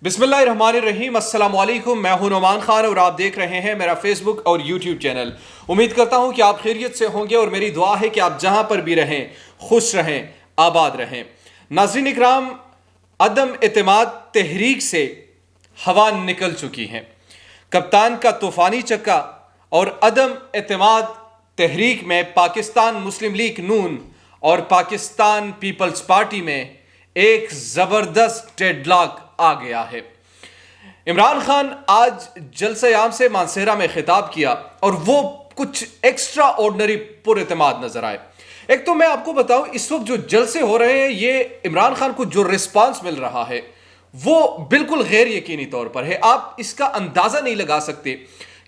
بسم اللہ الرحمن الرحیم، السلام علیکم۔ میں ہوں نعمان خان اور آپ دیکھ رہے ہیں میرا فیس بک اور یوٹیوب چینل۔ امید کرتا ہوں کہ آپ خیریت سے ہوں گے اور میری دعا ہے کہ آپ جہاں پر بھی رہیں خوش رہیں، آباد رہیں۔ ناظرین اکرام، عدم اعتماد تحریک سے ہوا نکل چکی ہیں۔ کپتان کا طوفانی چکا اور عدم اعتماد تحریک میں پاکستان مسلم لیگ نون اور پاکستان پیپلز پارٹی میں ایک زبردست ڈیڈ لاک آ گیا ہے۔ عمران خان آج جلسہ عام سے مانسہرہ میں خطاب کیا اور وہ کچھ ایکسٹرا آرڈنری پر اعتماد نظر آئے۔ ایک تو میں آپ کو بتاؤں، اس وقت جو جلسے ہو رہے ہیں، یہ عمران خان کو جو رسپانس مل رہا ہے وہ بالکل غیر یقینی طور پر ہے۔ آپ اس کا اندازہ نہیں لگا سکتے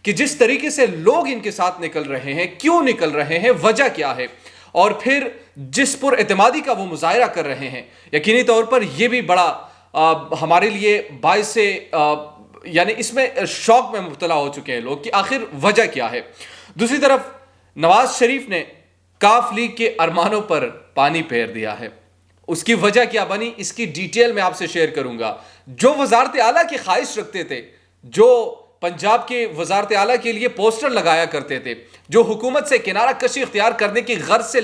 کہ جس طریقے سے لوگ ان کے ساتھ نکل رہے ہیں، کیوں نکل رہے ہیں، وجہ کیا ہے، اور پھر جس پر اعتمادی کا وہ مظاہرہ کر رہے ہیں، یقینی طور پر یہ بھی بڑا ہمارے لیے باعث یعنی اس میں شوق میں مبتلا ہو چکے ہیں لوگ کہ آخر وجہ کیا ہے۔ دوسری طرف نواز شریف نے کاف لیگ کے ارمانوں پر پانی پھیر دیا ہے۔ اس کی وجہ کیا بنی، اس کی ڈیٹیل میں آپ سے شیئر کروں گا۔ جو وزارت اعلیٰ کی خواہش رکھتے تھے، جو پنجاب کے وزارت اعلیٰ کے لیے پوسٹر لگایا کرتے تھے، جو حکومت سے کنارہ کشی اختیار کرنے کی غرض سے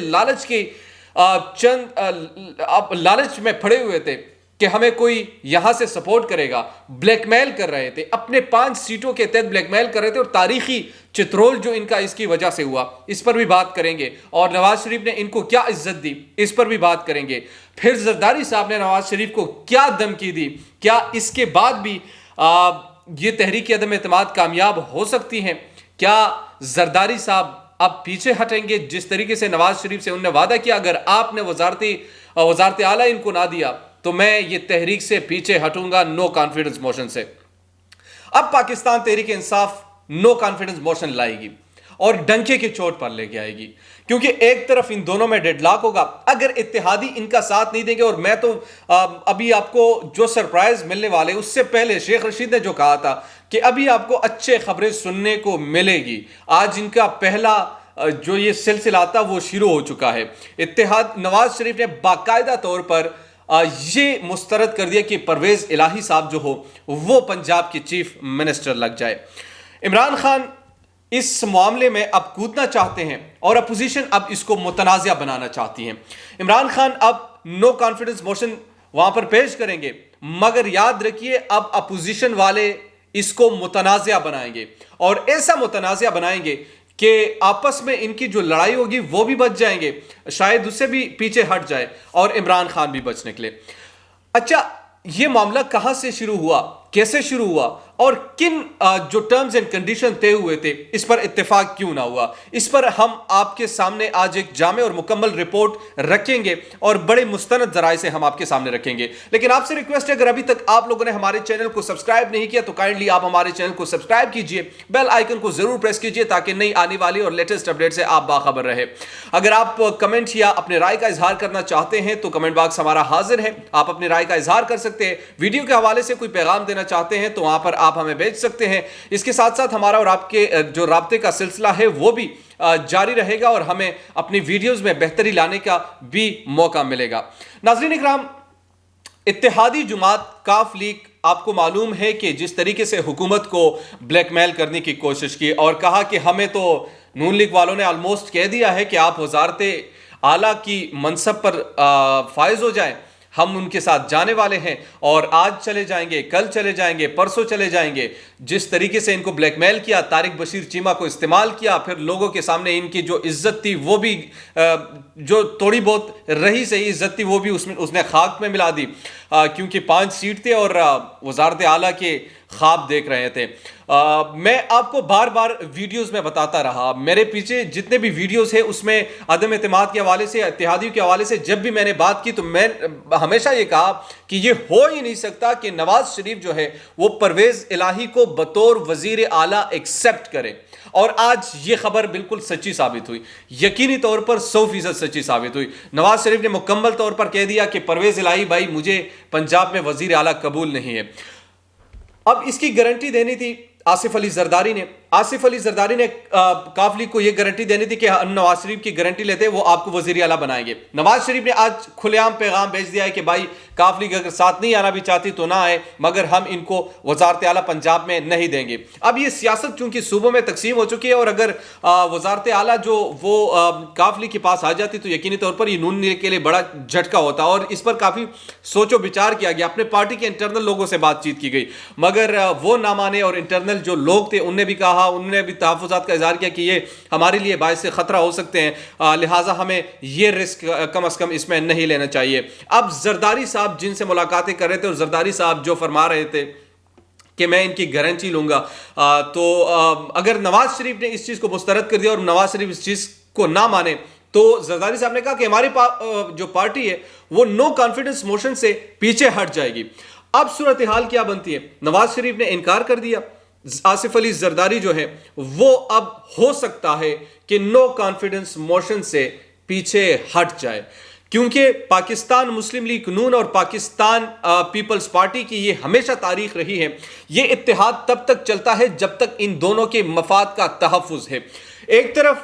لالچ میں پڑے ہوئے تھے کہ ہمیں کوئی یہاں سے سپورٹ کرے گا، بلیک میل کر رہے تھے، اپنے 5 سیٹوں کے تحت بلیک میل کر رہے تھے، اور تاریخی چترول جو ان کا اس کی وجہ سے ہوا، اس پر بھی بات کریں گے۔ اور نواز شریف نے ان کو کیا عزت دی، اس پر بھی بات کریں گے۔ پھر زرداری صاحب نے نواز شریف کو کیا دھمکی دی، کیا اس کے بعد بھی یہ تحریک عدم اعتماد کامیاب ہو سکتی ہیں؟ کیا زرداری صاحب اب پیچھے ہٹیں گے؟ جس طریقے سے نواز شریف سے انہوں نے وعدہ کیا اگر آپ نے وزارت اعلیٰ ان کو نہ دیا تو میں یہ تحریک سے پیچھے ہٹوں گا، نو کانفیڈنس موشن سے۔ اب Pakistan Tehreek Insaf no confidence motion لائے گی اور ڈنکے کے چوٹ پر لے کے آئے گی، کیونکہ ایک طرف ان دونوں میں ڈیڈ لاک ہوگا اگر اتحادی ان کا ساتھ نہیں دیں گے۔ اور میں تو ابھی آپ کو جو سرپرائز ملنے والے، اس سے پہلے شیخ رشید نے جو کہا تھا کہ ابھی آپ کو اچھے خبریں سننے کو ملے گی، آج ان کا پہلا جو یہ سلسلہ تھا وہ شروع ہو چکا ہے۔ نواز شریف نے باقاعدہ طور پر یہ مسترد کر دیا کہ پرویز الہی صاحب جو ہو وہ پنجاب کے چیف منسٹر لگ جائے۔ عمران خان اس معاملے میں اب کودنا چاہتے ہیں اور اپوزیشن اب اس کو متنازع بنانا چاہتی ہے۔ عمران خان اب نو کانفیڈنس موشن وہاں پر پیش کریں گے، مگر یاد رکھیے اب اپوزیشن والے اس کو متنازع بنائیں گے، اور ایسا متنازع بنائیں گے کہ آپس میں ان کی جو لڑائی ہوگی وہ بھی بچ جائیں گے، شاید اس سے بھی پیچھے ہٹ جائے اور عمران خان بھی بچ نکلے۔ اچھا، یہ معاملہ کہاں سے شروع ہوا، کیسے شروع ہوا، اور کن جو ٹرمز اینڈ کنڈیشن طے ہوئے تھے اس پر اتفاق کیوں نہ ہوا، اس پر ہم آپ کے سامنے آج ایک جامع اور مکمل رپورٹ رکھیں گے اور بڑے مستند ذرائع سے ہم آپ کے سامنے رکھیں گے۔ لیکن آپ سے ریکویسٹ ہے، اگر ابھی تک آپ لوگوں نے ہمارے چینل کو سبسکرائب نہیں کیا تو کائنڈلی آپ ہمارے چینل کو سبسکرائب کیجئے، بیل آئیکن کو ضرور پریس کیجئے تاکہ نئی آنے والی اور لیٹسٹ اپڈیٹ سے آپ باخبر رہے۔ اگر آپ کمنٹ یا اپنے رائے کا اظہار کرنا چاہتے ہیں تو کمنٹ باکس ہمارا حاضر ہے، آپ اپنی رائے کا اظہار کر سکتے ہیں۔ ویڈیو کے حوالے سے کوئی پیغام دینا چاہتے ہیں تو وہاں پر آپ ہمیں بھیج سکتے ہیں۔ اس کے ساتھ ساتھ ہمارا اور آپ کے جو رابطے کا سلسلہ ہے وہ بھی جاری رہے گا اور ہمیں اپنی ویڈیوز میں بہتری لانے کا بھی موقع ملے گا۔ ناظرین اکرام، اتحادی جماعت کاف لیگ آپ کو معلوم ہے کہ جس طریقے سے حکومت کو بلیک میل کرنے کی کوشش کی اور کہا کہ ہمیں تو نون لیگ والوں نے آلموسٹ کہہ دیا ہے کہ آپ وزارت اعلیٰ کی منصب پر فائز ہو جائیں، ہم ان کے ساتھ جانے والے ہیں اور آج چلے جائیں گے، کل چلے جائیں گے، پرسوں چلے جائیں گے۔ جس طریقے سے ان کو بلیک میل کیا، طارق بشیر چیمہ کو استعمال کیا، پھر لوگوں کے سامنے ان کی جو عزت تھی وہ بھی جو تھوڑی بہت رہی صحیح عزت تھی وہ بھی اس نے خاک میں ملا دی، کیونکہ 5 سیٹ تھے اور وزارت اعلیٰ کے خواب دیکھ رہے تھے۔ میں آپ کو بار بار ویڈیوز میں بتاتا رہا، میرے پیچھے جتنے بھی ویڈیوز ہیں اس میں عدم اعتماد کے حوالے سے، اتحادیوں کے حوالے سے جب بھی میں نے بات کی تو میں ہمیشہ یہ کہا کہ یہ ہو ہی نہیں سکتا کہ نواز شریف جو ہے وہ پرویز الہی کو بطور وزیر اعلیٰ ایکسیپٹ کرے، اور آج یہ خبر بالکل سچی ثابت ہوئی، یقینی طور پر 100% سچی ثابت ہوئی۔ نواز شریف نے مکمل طور پر کہہ دیا کہ پرویز الہی بھائی مجھے پنجاب میں وزیر اعلیٰ قبول نہیں ہے۔ اب اس کی گارنٹی دینی تھی آصف علی زرداری نے، آصف علی زرداری نے کاف لیگ کو یہ گارنٹی دینی تھی کہ ہم نواز شریف کی گارنٹی لیتے ہیں وہ آپ کو وزیر اعلیٰ بنائیں گے. نواز شریف نے آج کھلے عام پیغام بھیج دیا ہے کہ بھائی کاف لیگ اگر ساتھ نہیں آنا بھی چاہتی تو نہ آئے, مگر ہم ان کو وزارت اعلیٰ پنجاب میں نہیں دیں گے. اب یہ سیاست چونکہ صوبوں میں تقسیم ہو چکی ہے, اور اگر وزارت اعلیٰ جو وہ کاف لیگ کے پاس آ جاتی تو یقینی طور پر یہ نون لیگ کے لیے بڑا جھٹکا ہوتا, اور اس پر کافی سوچ و بچار کیا گیا, اپنے پارٹی کے انٹرنل لوگوں سے بات چیت کی گئی, مگر وہ نہ مانے, اور انٹرنل جو لوگ تھے انہوں نے بھی کہا, انہوں نے بھی تحفظات کا اظہار کیا کہ یہ ہمارے لیے باعث خطرہ ہو سکتے ہیں, لہٰذا ہمیں یہ رسک کم از کم اس میں نہیں لینا چاہیے. اب زرداری صاحب جن سے ملاقاتیں کر رہے تھے, اور زرداری صاحب جو فرما رہے تھے کہ میں ان کی گارنٹی لوں گا, تو اگر نواز شریف نے اس چیز کو مسترد کر دیا اور نواز شریف اس چیز کو نہ مانے تو زرداری صاحب نے کہا کہ ہماری جو پارٹی ہے وہ نو کانفیڈنس موشن سے پیچھے ہٹ جائے گی. اب صورتحال کیا بنتی ہے؟ نواز شریف نے انکار کر دیا, آصف علی زرداری جو ہے وہ اب ہو سکتا ہے کہ نو کانفیڈنس موشن سے پیچھے ہٹ جائے, کیونکہ پاکستان مسلم لیگ نون اور پاکستان پیپلز پارٹی کی یہ ہمیشہ تاریخ رہی ہے, یہ اتحاد تب تک چلتا ہے جب تک ان دونوں کے مفاد کا تحفظ ہے. ایک طرف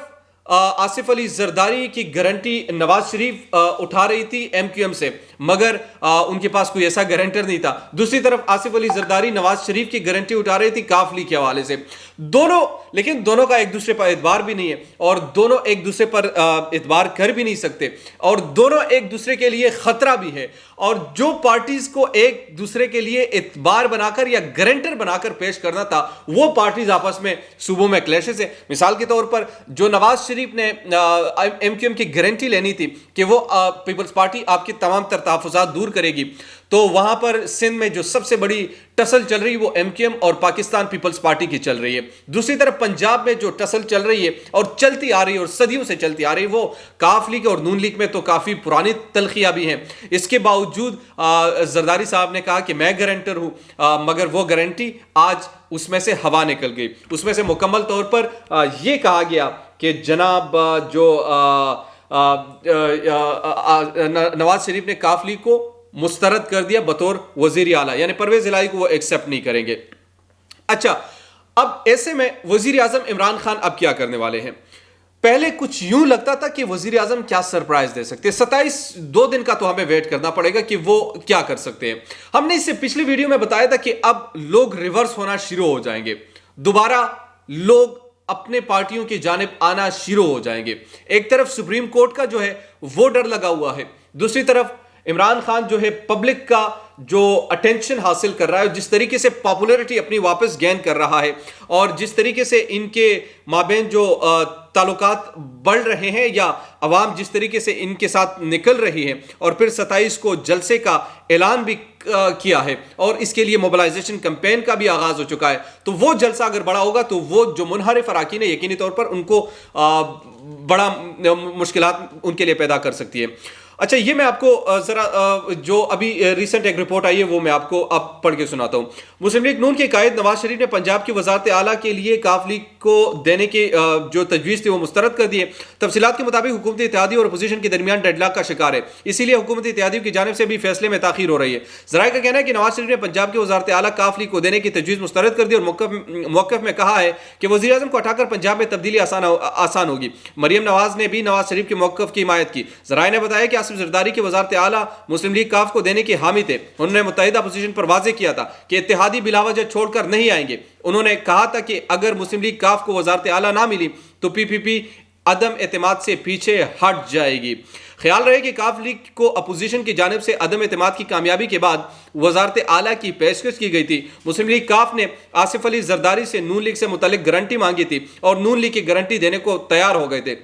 آصف علی زرداری کی گارنٹی نواز شریف اٹھا رہی تھی ایم کیو ایم سے, مگر ان کے پاس کوئی ایسا گارنٹر نہیں تھا. دوسری طرف آصف علی زرداری نواز شریف کی گارنٹی اٹھا رہی تھی کاف لیگ کے حوالے سے. لیکن دونوں کا ایک دوسرے پر اعتبار بھی نہیں ہے, اور دونوں ایک دوسرے پر اعتبار کر بھی نہیں سکتے, اور دونوں ایک دوسرے کے لیے خطرہ بھی ہے. اور جو پارٹیز کو ایک دوسرے کے لیے اعتبار بنا کر یا گارنٹر بنا کر پیش کرنا تھا, وہ پارٹیز آپس میں صوبوں میں کلیشز ہیں. مثال کے طور پر جو نواز شریف نے ایم کیو ایم کی گارنٹی لینی تھی کہ وہ پیپلز پارٹی آپ کی تمام تر تحفظات دور کرے گی, تو وہاں پر سندھ میں جو سب سے بڑی ٹسل چل رہی ہے وہ ایم کیو ایم اور پاکستان پیپلز پارٹی کی چل رہی ہے. دوسری طرف پنجاب میں جو ٹسل چل رہی ہے اور چلتی آ رہی ہے اور صدیوں سے چلتی آ رہی ہے وہ کاف لیگ اور نون لیگ میں تو کافی پرانی تلخیاں بھی ہیں. اس کے باوجود زرداری صاحب نے کہا کہ میں گارنٹر ہوں, مگر وہ گارنٹی آج اس میں سے ہوا نکل گئی. اس میں سے مکمل طور پر یہ کہا گیا کہ جناب جو نواز شریف نے کاف لیگ کو مسترد کر دیا بطور وزیر اعلیٰ, یعنی پرویز الہی کو وہ ایکسیپٹ نہیں کریں گے. اچھا, اب ایسے میں وزیر اعظم عمران خان اب کیا کرنے والے ہیں؟ پہلے کچھ یوں لگتا تھا کہ وزیر اعظم کیا سرپرائز دے سکتے ہیں. 2 دن کا تو ہمیں ویٹ کرنا پڑے گا کہ وہ کیا کر سکتے ہیں. ہم نے اس سے پچھلی ویڈیو میں بتایا تھا کہ اب لوگ ریورس ہونا شروع ہو جائیں گے, دوبارہ لوگ اپنے پارٹیوں کی جانب آنا شروع ہو جائیں گے. ایک طرف سپریم کورٹ کا جو ہے وہ ڈر لگا ہوا ہے, دوسری طرف عمران خان جو ہے پبلک کا جو اٹینشن حاصل کر رہا ہے, جس طریقے سے پاپولیرٹی اپنی واپس گین کر رہا ہے, اور جس طریقے سے ان کے مابین جو تعلقات بڑھ رہے ہیں یا عوام جس طریقے سے ان کے ساتھ نکل رہی ہے, اور پھر 27 کو جلسے کا اعلان بھی کیا ہے اور اس کے لیے موبلائزیشن کمپین کا بھی آغاز ہو چکا ہے, تو وہ جلسہ اگر بڑا ہوگا تو وہ جو منحرف اراکین ہے یقینی طور پر ان کو بڑا مشکلات ان کے لیے پیدا کر سکتی ہے. اچھا, یہ میں آپ کو ذرا جو ابھی ریسنٹ ایک رپورٹ آئی ہے وہ میں آپ کو اب پڑھ کے سناتا ہوں. مسلم لیگ نون کے قائد نواز شریف نے پنجاب کی وزارت اعلیٰ کے لیے کاف لیگ کو دینے کی جو تجویز تھی وہ مسترد کر دی ہے. تفصیلات کے مطابق حکومت اتحادی اور اپوزیشن کے درمیان ڈیڈ لاک کا شکار ہے, اسی لیے حکومت اتحادی کی جانب سے بھی فیصلے میں تاخیر ہو رہی ہے. ذرائع کا کہنا ہے کہ نواز شریف نے پنجاب کی وزارت اعلیٰ کاف لیگ کو دینے کی تجویز مسترد کر دی اور موقف میں کہا ہے کہ وزیر اعظم کو ہٹا کر پنجاب میں تبدیلی آسان ہوگی. مریم نواز نے بھی نواز شریف کے موقف کی حمایت کی. ذرائع نے بتایا کہ آصف زرداری کی وزارت اعلیٰ مسلم لیگ کاف کو دینے کے حامی تھے. انہوں نے متحدہ اپوزیشن پر واضح کیا تھا کہ اتحادی بلا وجہ چھوڑ کر نہیں آئیں گے. انہوں نے کہا تھا کہ اگر مسلم لیگ کاف کو وزارت اعلیٰ نہ ملی تو پی عدم اعتماد سے پیچھے ہٹ جائے گی. خیال رہے کہ کاف لیگ کو اپوزیشن کی جانب سے عدم اعتماد کی کامیابی کے بعد وزارت اعلیٰ کی پیشکش کی گئی تھی. مسلم لیگ کاف نے آصف علی زرداری سے نون لیگ سے متعلق گارنٹی مانگی تھی اور نون لیگ کی گارنٹی دینے کو تیار ہو گئے تھے,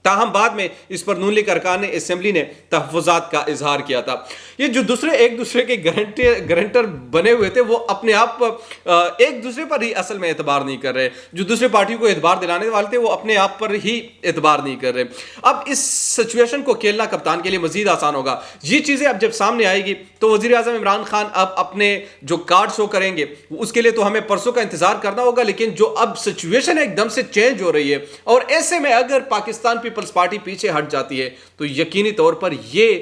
تاہم بعد میں اس پر نون لیگ ارکان اسمبلی نے تحفظات کا اظہار کیا تھا. یہ جو ایک دوسرے کے گارنٹر بنے ہوئے تھے وہ اپنے آپ ایک دوسرے پر ہی اصل میں اعتبار نہیں کر رہے. جو دوسرے پارٹی کو اعتبار دلانے والے تھے وہ اپنے آپ پر ہی اعتبار نہیں کر رہے. اب اس سچویشن کو کھیلنا کپتان کے لیے مزید آسان ہوگا. یہ چیزیں اب جب سامنے آئے گی تو وزیر اعظم عمران خان اب اپنے جو کارڈ شو کریں گے اس کے لیے تو ہمیں پرسوں کا انتظار کرنا ہوگا, لیکن جو اب سچویشن ایک دم سے چینج ہو رہی ہے اور ایسے میں اگر پاکستان پیپلز پارٹی پیچھے ہٹ جاتی ہے تو یقینی طور پر یہ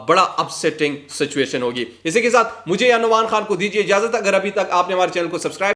بڑا اپسیٹنگ سچویشن ہوگی. اسی کے ساتھ مجھے یا نوان خان کو دیجیے اجازت. اگر ابھی تک آپ نے ہمارے چینل کو سبسکرائب